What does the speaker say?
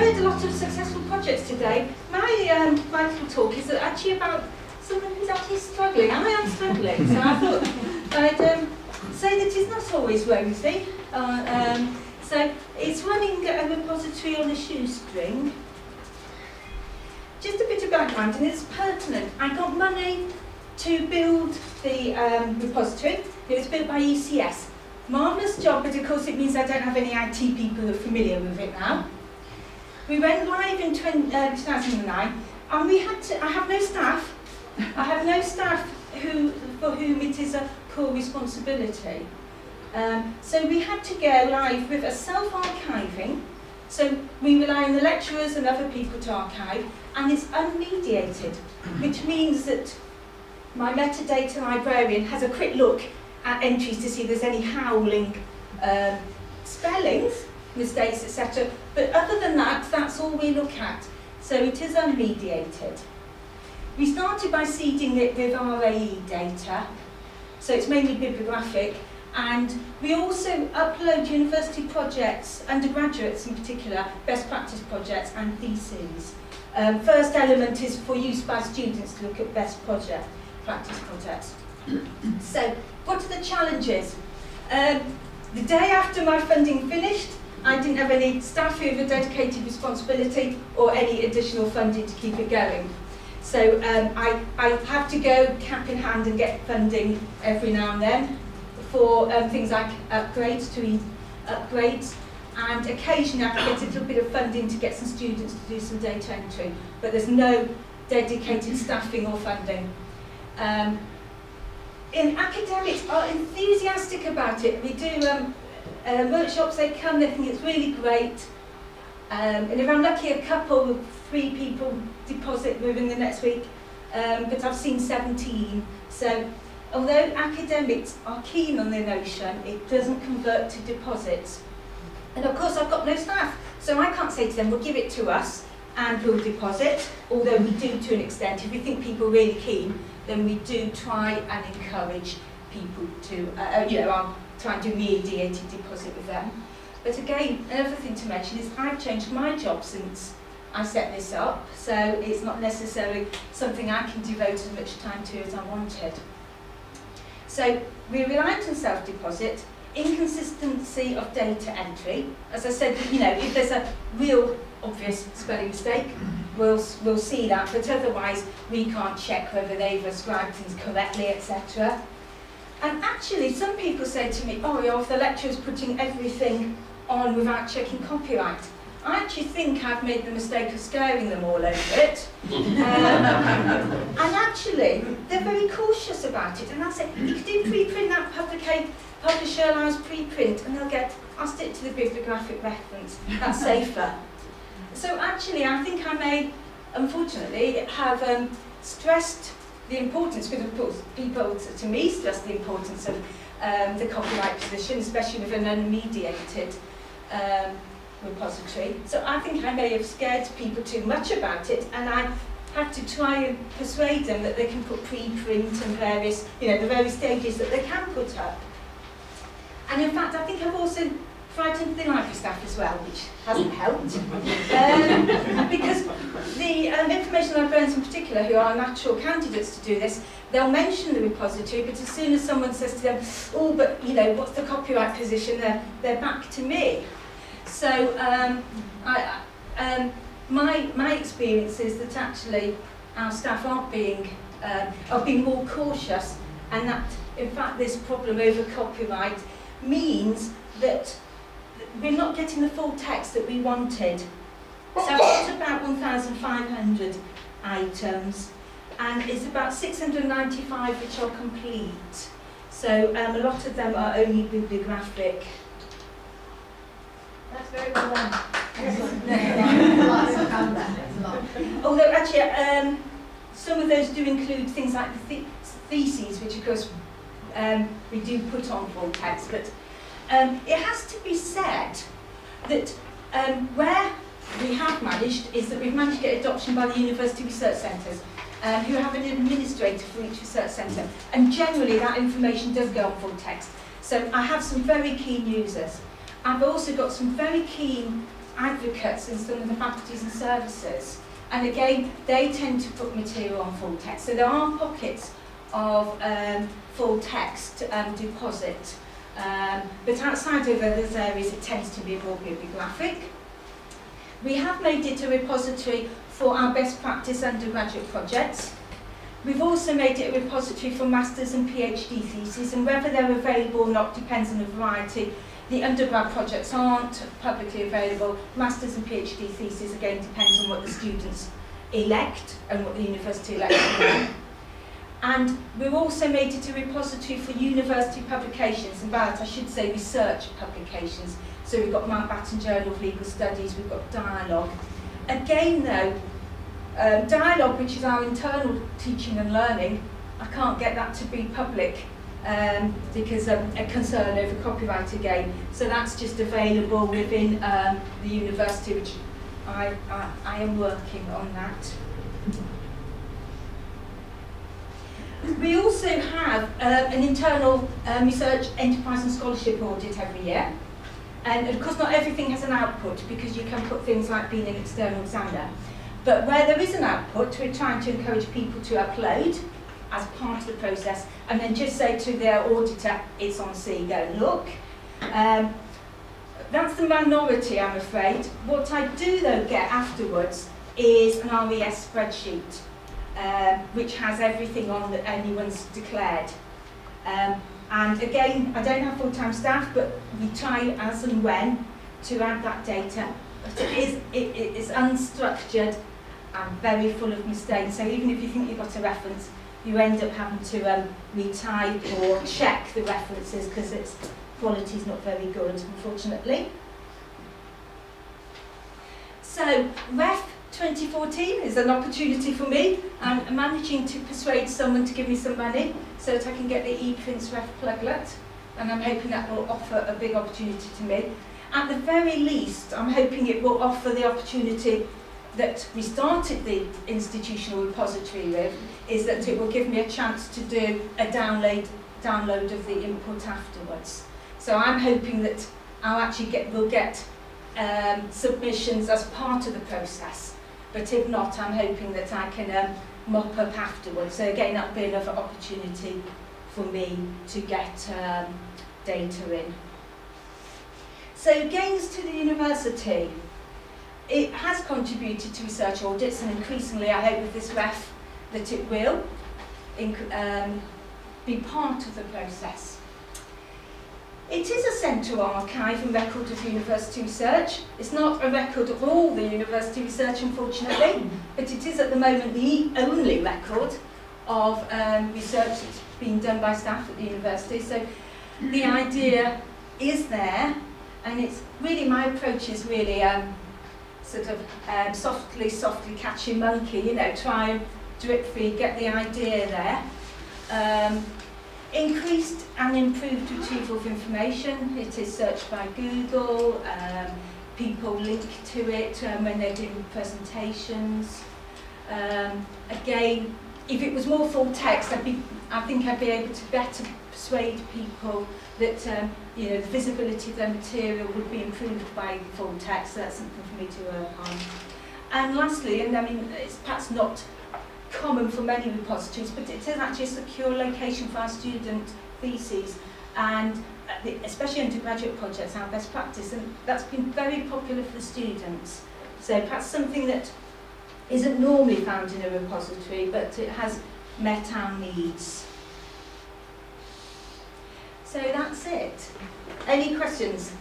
heard a lot of successful projects today. My little talk is actually about someone who's actually struggling. I am struggling, so I thought I'd say that it's not always rosy. So it's running a repository on a shoestring. Just a bit of background, and it's pertinent. I got money to build the repository. It was built by UCS. Marvellous job, but of course it means I don't have any IT people who are familiar with it now. We went live in 2009, and I have no staff. I have no staff for whom it is a core responsibility. So we had to go live with a self-archiving. So we rely on the lecturers and other people to archive, and it's unmediated, which means that my metadata librarian has a quick look at entries to see if there's any howling spellings, mistakes, etc. But other than that, that's all we look at. So it is unmediated. We started by seeding it with RAE data, so it's mainly bibliographic, and we also upload university projects, undergraduates in particular, best practice projects and theses. First element is for use by students to look at best practice projects. So, what are the challenges? The day after my funding finished, I didn't have any staff who have a dedicated responsibility or any additional funding to keep it going. So I have to go cap in hand and get funding every now and then for things like upgrades, and occasionally I can get a little bit of funding to get some students to do some data entry, but there's no dedicated staffing or funding. In academics are enthusiastic about it. We do workshops, they come, they think it's really great. And if I'm lucky, a couple of 3 people deposit within the next week, but I've seen 17. So although academics are keen on the notion, it doesn't convert to deposits. And of course I've got no staff, so I can't say to them, well, give it to us and we'll deposit, although we do to an extent. If we think people are really keen, then we do try and encourage people to, I'll try and do mediated deposit with them. But again, another thing to mention is I've changed my job since I set this up, so it's not necessarily something I can devote as much time to as I wanted. So we relied on self-deposit, inconsistency of data entry. As I said, if there's a real obvious spelling mistake, we'll see that, but otherwise we can't check whether they've ascribed things correctly, etc. And actually, some people say to me, oh, if the lecturer's putting everything on without checking copyright. I actually think I've made the mistake of scaring them all over it. And actually, they're very cautious about it. And I say, you can do preprint, that publisher allows preprint, and they'll get, I'll stick to the bibliographic reference, that's safer. So actually, I think I may, unfortunately, have stressed the importance, because of course people, to me, stress the importance of the copyright position, especially with an unmediated repository. So I think I may have scared people too much about it, and I have to try and persuade them that they can put preprint and various, the various stages that they can put up. And in fact, I think I've also frightened the library staff as well, which hasn't helped. Because the information librarians in particular, who are natural candidates to do this, they'll mention the repository, but as soon as someone says to them, oh, but what's the copyright position, they're back to me. So my experience is that actually our staff are being more cautious, and that in fact this problem over copyright means that we're not getting the full text that we wanted. So I've got about 1,500 items, and it's about 695 which are complete. So a lot of them are only bibliographic. That's very well done. Although actually, some of those do include things like the theses, which of course we do put on full text, but it has to be said that where we have managed is that we've managed to get adoption by the university research centres, who have an administrator for each research centre, and generally that information does go on full text. So I have some very keen users. I've also got some very keen advocates in some of the faculties and services. And again, they tend to put material on full text. So there are pockets of full text deposit. But outside of those areas, it tends to be more bibliographic. We have made it a repository for our best practice undergraduate projects. We've also made it a repository for masters and PhD theses, and whether they're available or not depends on a variety. The undergrad projects aren't publicly available. Masters and PhD theses, again, depends on what the students elect and what the university elects. And we've also made it a repository for university publications, and by that I should say research publications. So we've got Mountbatten Journal of Legal Studies, we've got Dialogue. Again though, Dialogue, which is our internal teaching and learning, I can't get that to be public because of a concern over copyright again. So that's just available within the university, which I am working on that. We also have an internal research, enterprise and scholarship audit every year. And of course not everything has an output, because you can put things like being an external examiner. But where there is an output, we're trying to encourage people to upload as part of the process, and then just say to their auditor, it's on C, go and look. That's the minority, I'm afraid. What I do though get afterwards is an RES spreadsheet, which has everything on that anyone's declared. And again, I don't have full-time staff, but we try as and when to add that data. But it is unstructured and very full of mistakes. So even if you think you've got a reference, you end up having to retype or check the references because its quality is not very good, unfortunately. So REF 2014 is an opportunity for me. I'm managing to persuade someone to give me some money so that I can get the ePrints REF pluglet, and I'm hoping that will offer a big opportunity to me. At the very least, I'm hoping it will offer the opportunity that we started the institutional repository with, is that it will give me a chance to do a download of the input afterwards. So I'm hoping that we'll get submissions as part of the process. But if not, I'm hoping that I can mop up afterwards. So again, that'll be another opportunity for me to get data in. So gains to the university. It has contributed to research audits, and increasingly I hope with this REF that it will be part of the process. It is a central archive and record of university research. It's not a record of all the university research, unfortunately, but it is at the moment the only record of research that's being done by staff at the university. So the idea is there, and it's really, my approach is really sort of softly catch your monkey, you know, try and drip feed, get the idea there. Increased and improved retrieval of information. It is searched by Google, people link to it when they're doing presentations. Again, if it was more full text, I think I'd be able to better persuade people that you know, the visibility of their material would be improved by full text. So that's something for me to work on. And lastly, and I mean, it's perhaps not common for many repositories, but it is actually a secure location for our student theses, and especially undergraduate projects, our best practice, and that's been very popular for the students. So perhaps something that isn't normally found in a repository, but it has met our needs. So that's it. Any questions?